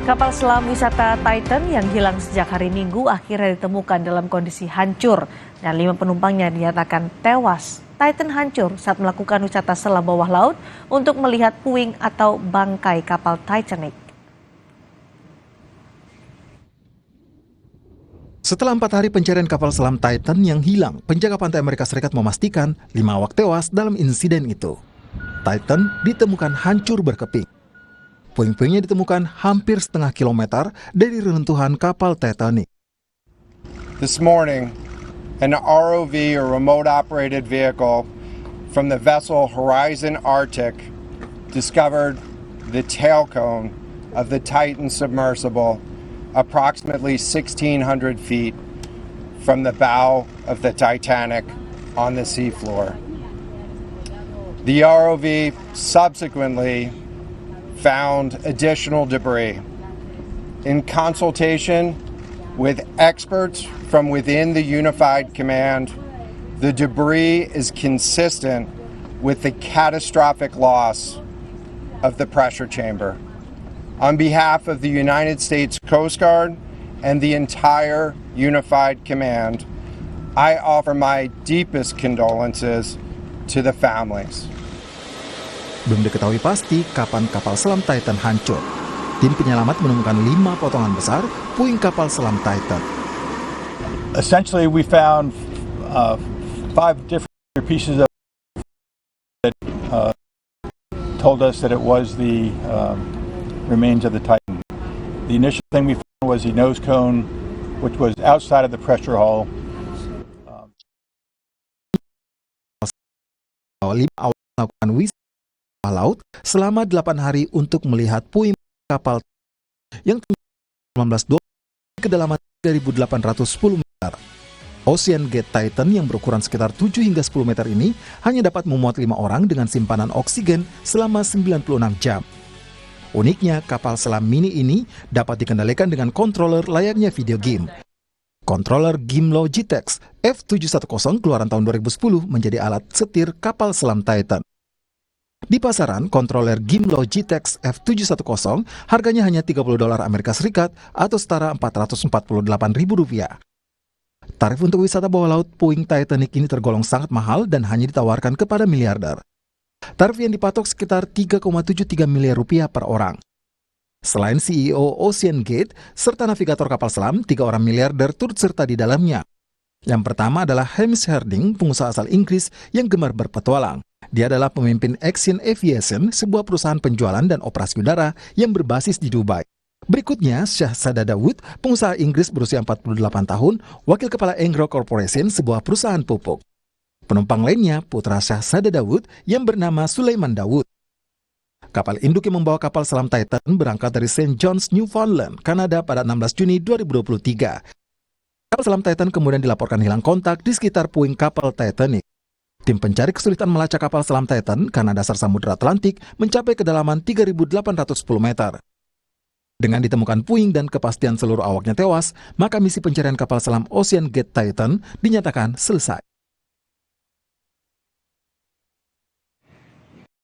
Kapal selam wisata Titan yang hilang sejak hari Minggu akhirnya ditemukan dalam kondisi hancur dan 5 penumpangnya dinyatakan tewas. Titan hancur saat melakukan wisata selam bawah laut untuk melihat puing atau bangkai kapal Titanic. Setelah 4 hari pencarian kapal selam Titan yang hilang, penjaga pantai Amerika Serikat memastikan 5 awak tewas dalam insiden itu. Titan ditemukan hancur berkeping. Puing-puingnya ditemukan hampir setengah kilometer dari reruntuhan kapal Titanic. This morning, an ROV or remote operated vehicle from the vessel Horizon Arctic discovered the tail cone of the Titan submersible approximately 1,600 feet from the bow of the Titanic on the seafloor. The ROV subsequently found additional debris. In consultation with experts from within the Unified Command, the debris is consistent with the catastrophic loss of the pressure chamber. On behalf of the United States Coast Guard and the entire Unified Command, I offer my deepest condolences to the families. Belum diketahui pasti kapan kapal selam Titan hancur. Tim penyelamat menemukan 5 potongan besar puing kapal selam Titan. Essentially, we found 5 different pieces of that told us that it was the remains of the Titan. The initial thing we found was the nose cone, which was outside of the pressure hull. 5 awak melakukan wisata laut selama 8 hari untuk melihat puing kapal yang 1920 kedalaman 3.810 meter. Ocean Gate Titan yang berukuran sekitar 7 hingga 10 meter ini hanya dapat memuat 5 orang dengan simpanan oksigen selama 96 jam. Uniknya, kapal selam mini ini dapat dikendalikan dengan controller layaknya video game. Controller Gimlo GTEX F710 keluaran tahun 2010 menjadi alat setir kapal selam Titan. Di pasaran, controller Gimlo GTEX F710 harganya hanya $30 Amerika Serikat atau setara Rp448.000. Tarif untuk wisata bawah laut puing Titanic ini tergolong sangat mahal dan hanya ditawarkan kepada miliarder. Tarif yang dipatok sekitar Rp3,73 miliar per orang. Selain CEO Ocean Gate serta navigator kapal selam, 3 orang miliarder turut serta di dalamnya. Yang pertama adalah Hamish Harding, pengusaha asal Inggris yang gemar berpetualang. Dia adalah pemimpin Action Aviation, sebuah perusahaan penjualan dan operasi udara yang berbasis di Dubai. Berikutnya, Shahzada Dawood, pengusaha Inggris berusia 48 tahun, wakil kepala Engro Corporation, sebuah perusahaan pupuk. Penumpang lainnya, putra Shahzada Dawood yang bernama Sulaiman Dawood. Kapal induk yang membawa kapal selam Titan berangkat dari St. John's, Newfoundland, Kanada pada 16 Juni 2023. Kapal selam Titan kemudian dilaporkan hilang kontak di sekitar puing kapal Titanic. Tim pencari kesulitan melacak kapal selam Titan karena dasar Samudra Atlantik mencapai kedalaman 3.810 meter. Dengan ditemukan puing dan kepastian seluruh awaknya tewas, maka misi pencarian kapal selam Ocean Gate Titan dinyatakan selesai.